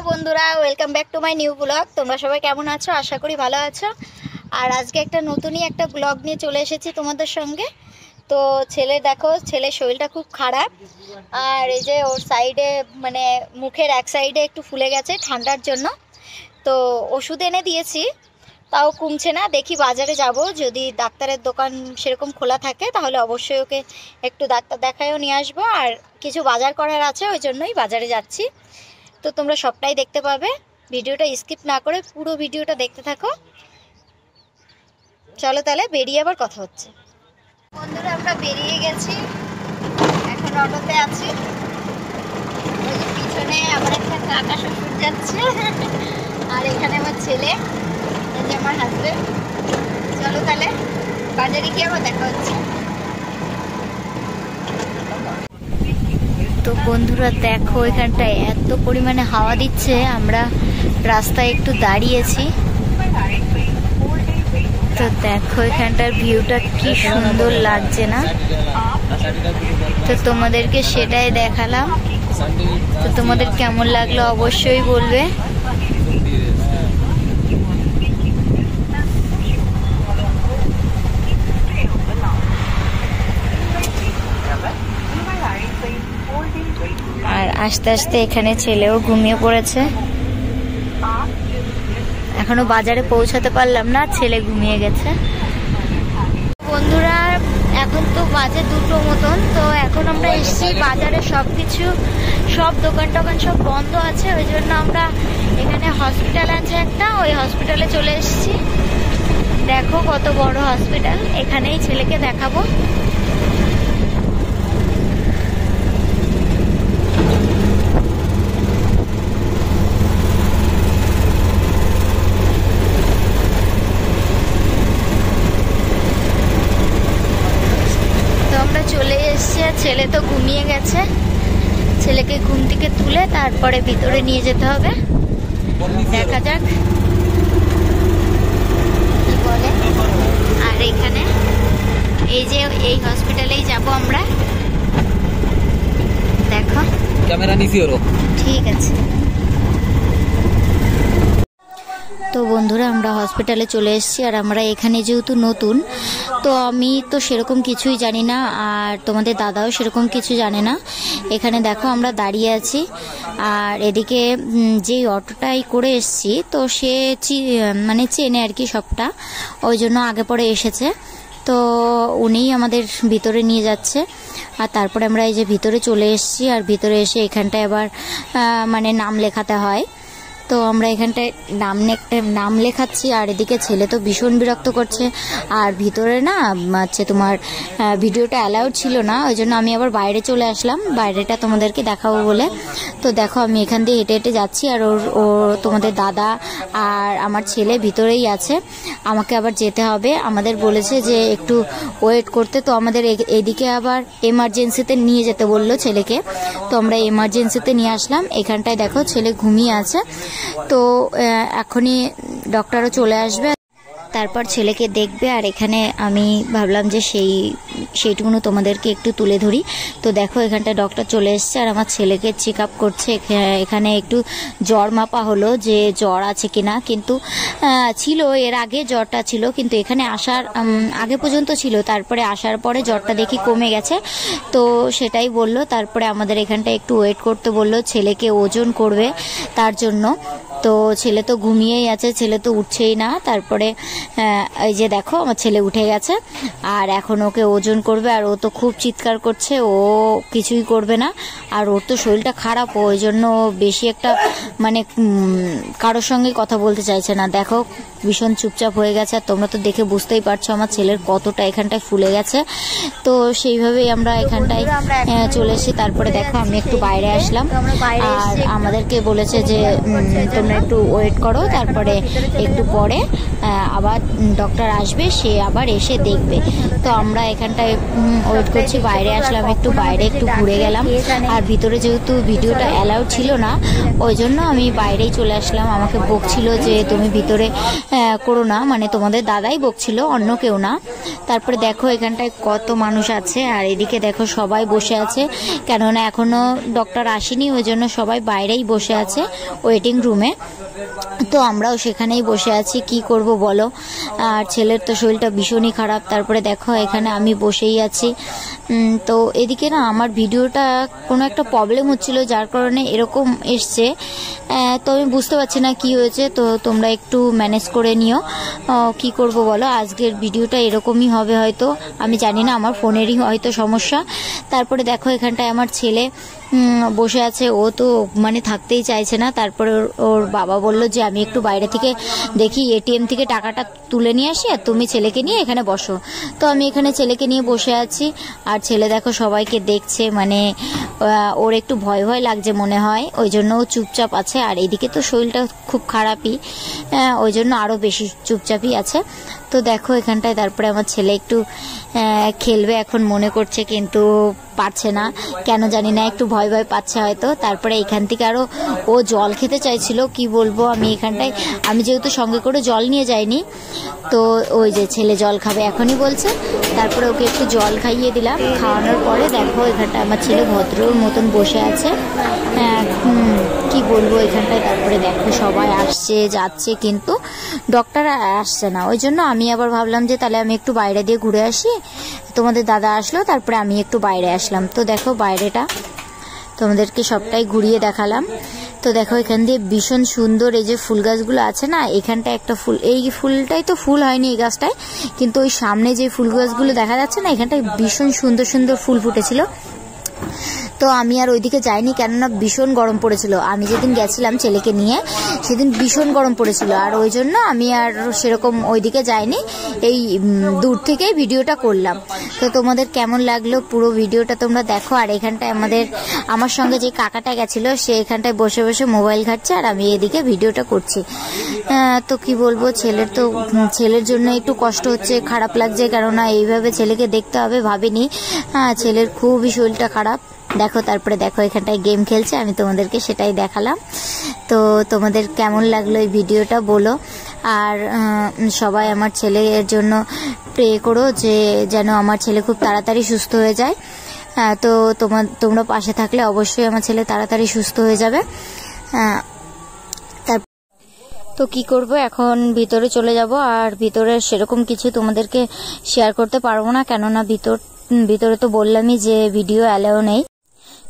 বন্ধুরা, welcome back to my new blog. তোমরা সবাই কেমন আছো? আশা করি ভালো আছো। আর আজকে একটা নতুনই একটা ব্লগ নিয়ে চলে এসেছি তোমাদের সঙ্গে। তো ছেলে দেখো, ছেলের শরীরটা খুব খারাপ। আর এই যে ওর সাইডে মানে মুখের এক সাইডে একটু ফুলে গেছে ঠান্ডার জন্য। তো ওষুধ এনে দিয়েছি, তাও কমছে না। দেখি বাজারে যাব, যদি ডাক্তারের দোকান সেরকম খোলা থাকে তাহলে অবশ্যই ওকে একটু ডাক্তার দেখায়ও নিয়ে আসবো। আর কিছু বাজার করার আছে, ওই জন্যই বাজারে যাচ্ছি। তো তোমরা সবটাই দেখতে পাবে, ভিডিওটা স্কিপ না করে পুরো ভিডিওটা দেখতে থাকো। চলো তাহলে বেরিয়ে আবার কথা হচ্ছে। বন্ধুরা, আমরা বেরিয়ে গেছি, এখন অটোতে আছি। ওই যে পিছনে আমার একটা কাকা শ্বশুর যাচ্ছে, আর এখানে আমার ছেলে, এই যে আমার হাজবেন্ড। চলো তাহলে বাজারে গিয়ে আবার দেখা হচ্ছে। তো বন্ধুরা দেখো, এখানটায় এত পরিমাণে হাওয়া দিচ্ছে, আমরা রাস্তায় একটু দাঁড়িয়েছি। তো দেখো এখানটার ভিউটা কি সুন্দর লাগছে না? তো তোমাদেরকে সেটাই দেখালাম। তো তোমাদের কেমন লাগলো অবশ্যই বলবে। আর আস্তে আস্তে এখানে ছেলেও ঘুমিয়ে পড়েছে। এখনো বাজারে পৌঁছাতে পারলাম না, ছেলে ঘুমিয়ে গেছে। বন্ধুরা, এখন তো বাজে 2টো মতন। তো এখন আমরা এসেছি বাজারে, সব দোকান টোকান সব বন্ধ আছে। ওই জন্য আমরা এখানে হসপিটাল আছে একটা, ওই হসপিটালে চলে এসেছি। দেখো কত বড় হসপিটাল, এখানেই ছেলেকে দেখাবো। চলে এসছে, ছেলে তো ঘুমিয়ে গেছে। ছেলেকে ঘুম থেকে তুলে তারপরে ভিতরে নিয়ে যেতে হবে। দেখা যাক কি বলে। আর এখানে এই যে এই হসপিটালেই যাব আমরা। দেখো ক্যামেরা নিছি ওর, ঠিক আছে। তো বন্ধুরা, আমরা হসপিটালে চলে এসেছি। আর আমরা এখানে যেহেতু নতুন, তো আমি তো সেরকম কিছুই জানি না, আর তোমাদের দাদাও সেরকম কিছু জানে না। এখানে দেখো আমরা দাঁড়িয়ে আছি, আর এদিকে যেই অটোটাই করে এসেছি, তো সে মানে চেনে আর কি সবটা, ওই জন্য আগে পরে এসেছে। তো উনিই আমাদের ভিতরে নিয়ে যাচ্ছে। আর তারপরে আমরা এই যে ভিতরে চলে এসেছি। আর ভিতরে এসে এখানটায় আবার মানে নাম লেখাতে হয়। তো আমরা এখানটায় নাম লেখাচ্ছি। আর এদিকে ছেলে তো ভীষণ বিরক্ত করছে। আর ভিতরে না হচ্ছে তোমার ভিডিওটা অ্যালাউড ছিল না, ওই জন্য আমি আবার বাইরে চলে আসলাম, বাইরেটা তোমাদেরকে দেখাবো বলে। তো দেখো আমি এখান দিয়ে হেঁটে হেঁটে যাচ্ছি, আর ওর তোমাদের দাদা আর আমার ছেলে ভিতরেই আছে। আমাকে আবার যেতে হবে, আমাদের বলেছে যে একটু ওয়েট করতে। তো আমাদের এদিকে আবার এমার্জেন্সিতে নিয়ে যেতে বললো ছেলেকে। তো আমরা এমার্জেন্সিতে নিয়ে আসলাম। এখানটায় দেখো ছেলে ঘুমিয়ে আছে। তো এখনই ডক্টরও চলে আসবে, তারপর ছেলেকে দেখবে। আর এখানে আমি ভাবলাম যে সেইটুকুনো তোমাদেরকে একটু তুলে ধরি। তো দেখো এখানটা ডক্টর চলে এসছে, আর আমার ছেলেকে চেক আপ করছে। এখানে একটু জ্বর মাপা হলো যে জ্বর আছে কিনা, কিন্তু ছিল এর আগে জ্বরটা ছিল, কিন্তু এখানে আসার আগে পর্যন্ত ছিল। তারপরে আসার পরে জ্বরটা দেখি কমে গেছে, তো সেটাই বললো। তারপরে আমাদের এখানটা একটু ওয়েট করতে বললো, ছেলেকে ওজন করবে তার জন্য। তো ছেলে তো ঘুমিয়েই আছে, ছেলে তো উঠছেই না। তারপরে এই যে দেখো আমার ছেলে উঠে গেছে, আর এখন ওকে ওজন করবে। আর ও তো খুব চিৎকার করছে, ও কিছুই করবে না। আর ওর তো শরীরটা খারাপ, ওই জন্য বেশি একটা মানে কারোর সঙ্গে কথা বলতে চাইছে না। দেখো ভীষণ চুপচাপ হয়ে গেছে। আর তোমরা তো দেখে বুঝতেই পারছো আমার ছেলের কতটা এখানটায় ফুলে গেছে। তো সেইভাবেই আমরা এখানটায় চলে এসেছি। তারপরে দেখো আমি একটু বাইরে আসলাম, আর আমাদেরকে বলেছে যে তোমরা তোমরা একটু ওয়েট করো, তারপরে একটু পরে আবার ডক্টর আসবে, সে আবার এসে দেখবে। তো আমরা এখানটায় ওয়েট করছি, বাইরে আসলাম, একটু বাইরে একটু ঘুরে গেলাম। আর ভিতরে যেহেতু ভিডিওটা অ্যালাউড ছিল না, ওই জন্য আমি বাইরেই চলে আসলাম। আমাকে বকছিল যে তুমি ভিতরে করো না, মানে তোমাদের দাদাই বকছিল, অন্য কেউ না। তারপরে দেখো এখানটায় কত মানুষ আছে, আর এদিকে দেখো সবাই বসে আছে, কেননা এখনো ডক্টর আসেনি, ওই জন্য সবাই বাইরেই বসে আছে ওয়েটিং রুমে। তো আমরাও সেখানেই বসে আছি, কি করব বলো। আর ছেলের তো শরীরটা ভীষণই খারাপ। তারপরে দেখো এখানে আমি বসেই আছি। তো এদিকে না আমার ভিডিওটা কোনো একটা প্রবলেম হচ্ছিল, যার কারণে এরকম এসছে। তো আমি বুঝতে পারছি না কি হয়েছে, তো তোমরা একটু ম্যানেজ করে নিও। কি করব বলো, আজকের ভিডিওটা এরকমই হবে হয়তো, আমি জানি না, আমার ফোনেরই হয়তো সমস্যা। তারপরে দেখো এখানটায় আমার ছেলে বসে আছে, ও তো মানে থাকতেই চাইছে না। তারপরে ওর বাবা বলল যে আমি একটু বাইরে থেকে দেখি, এটিএম থেকে টাকাটা তুলে নিয়ে আসি, আর তুমি ছেলেকে নিয়ে এখানে বসো। তো আমি এখানে ছেলেকে নিয়ে বসে আছি, আর ছেলে দেখো সবাইকে দেখছে, মানে ওর একটু ভয় ভয় লাগছে মনে হয়, ওই জন্য ও চুপচাপ আছে। আর এদিকে তো শরীরটা খুব খারাপই, ওই জন্য আরও বেশি চুপচাপই আছে। তো দেখো এখানটায় তারপরে আমার ছেলে একটু খেলবে এখন মনে করছে, কিন্তু পারছে না, কেন জানি না, একটু ভয় ভয় পাচ্ছে হয়তো। তারপরে এখান থেকে আরও ও জল খেতে চাইছিল, কি বলবো আমি এখানটায়, আমি যেহেতু সঙ্গে করে জল নিয়ে যাইনি, তো ওই যে ছেলে জল খাবে এখনই বলছে। তারপরে ওকে একটু জল খাইয়ে দিলাম, খাওয়ানোর পরে দেখো এখানটায় আমার ছেলে ভদ্রর মতন বসে আছে। কি বলবো এখানটায়। তারপরে দেখো সবাই আসছে যাচ্ছে, কিন্তু ডক্টর আসছে না, ওই জন্য আমি আবার ভাবলাম যে তাহলে আমি একটু বাইরে দিয়ে ঘুরে আসি। তোমাদের দাদা আসলো, তারপরে আমি একটু বাইরে আসলাম। তো দেখো বাইরেটা তোমাদেরকে সবটাই ঘুরিয়ে দেখালাম। তো দেখো এখান দিয়ে ভীষণ সুন্দর এই যে ফুল গাছগুলো আছে না, এখানটা একটা ফুল, এই ফুলটাই তো ফুল হয়নি এই গাছটায়, কিন্তু ওই সামনে যে ফুল গাছগুলো দেখা যাচ্ছে না, এখানটায় ভীষণ সুন্দর সুন্দর ফুল ফুটেছিল। তো আমি আর ওইদিকে যাইনি, কেননা ভীষণ গরম পড়েছিল। আমি যেদিন গেছিলাম ছেলেকে নিয়ে, সেদিন ভীষণ গরম পড়েছিল, আর ওই জন্য আমি আর সেরকম ওইদিকে যাইনি, এই দূর থেকেই ভিডিওটা করলাম। তো তোমাদের কেমন লাগলো পুরো ভিডিওটা তোমরা দেখো। আর এখানটায় আমার সঙ্গে যে কাকাটা গেছিল, সে এখানটায় বসে বসে মোবাইল ঘাটছে, আর আমি এদিকে ভিডিওটা করছি। তো কি বলবো, ছেলের জন্য একটু কষ্ট হচ্ছে, খারাপ লাগছে, কেননা এইভাবে ছেলেকে দেখতে হবে ভাবিনি। ছেলের খুবই শরীরটা খারাপ। দেখো তারপরে দেখো এখানটায় গেম খেলছে, আমি তোমাদেরকে সেটাই দেখালাম। তো তোমাদের কেমন লাগলো এই ভিডিওটা বলো। আর সবাই আমার ছেলের জন্য প্রে করো, যে যেন আমার ছেলে খুব তাড়াতাড়ি সুস্থ হয়ে যায়। তো তোমরা পাশে থাকলে অবশ্যই আমার ছেলে তাড়াতাড়ি সুস্থ হয়ে যাবে। তো কি করব, এখন ভিতরে চলে যাব, আর ভিতরে সেরকম কিছু তোমাদেরকে শেয়ার করতে পারবো না, কেননা ভিতরে তো বললামই যে ভিডিও অ্যালাউ নেই।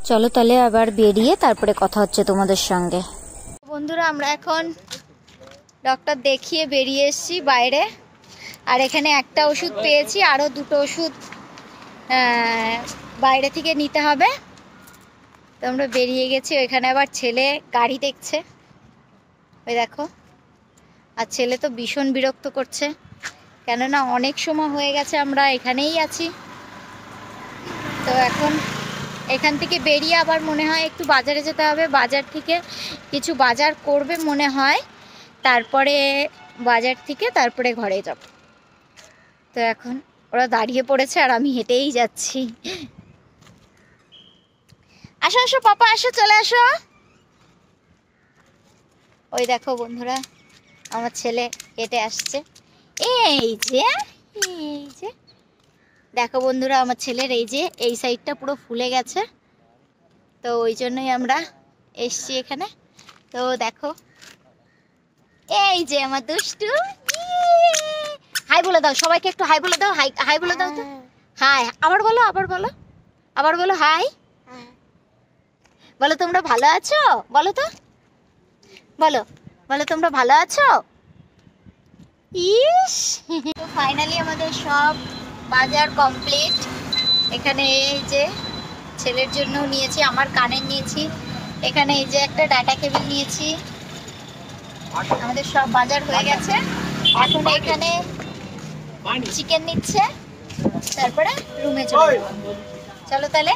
চলো তাহলে আবার বেরিয়ে তারপরে কথা হচ্ছে তোমাদের সঙ্গে। বন্ধুরা আমরা এখন ডক্টর দেখিয়ে বেরিয়ে এসেছি বাইরে, আর এখানে একটা ওষুধ পেয়েছি, আরও দুটো ওষুধ বাইরে থেকে নিতে হবে। তো আমরা বেরিয়ে গেছি, ওইখানে আবার ছেলে গাড়ি দেখছে, ওই দেখো। আর ছেলে তো ভীষণ বিরক্ত করছে, কেননা অনেক সময় হয়ে গেছে আমরা এখানেই আছি। তো এখন এখান থেকে বেরিয়ে আবার মনে হয় একটু বাজারে যেতে হবে, বাজার থেকে কিছু বাজার করবে মনে হয়, তারপরে বাজার থেকে তারপরে ঘরে যাব। তো এখন ওরা দাঁড়িয়ে পড়েছে, আর আমি হেঁটেই যাচ্ছি। আসো আসো পাপা, আসো, চলে আসো। ওই দেখো বন্ধুরা আমার ছেলে হেঁটে আসছে, এই যে দেখো বন্ধুরা আমার ছেলের এই যে এই সাইডটা পুরো ফুলে গেছে, তো ওই জন্যই আমরা এসছি এখানে। তো দেখো এই যে আমার দুষ্টু, হাই বলে দাও সবাইকে, একটু হাই বলে দাও, হাই বলে দাও তো, হাই। আবার বলো, আবার বলো হাই বলো। তোমরা ভালো আছো বলো তো, বলো তোমরা ভালো আছো। ইস, তো ফাইনালি আমাদের সব বাজার কমপ্লিট। এখানে এই যে ছেলের জন্য নিয়েছি, আমার কানের নিয়েছি, এখানে এই যে একটা ডাটা কেবল নিয়েছি। আমাদের সব বাজার হয়ে গেছে, এখন এখানে চিকেন নিচ্ছে, তারপরে রুমে চলো তাহলে।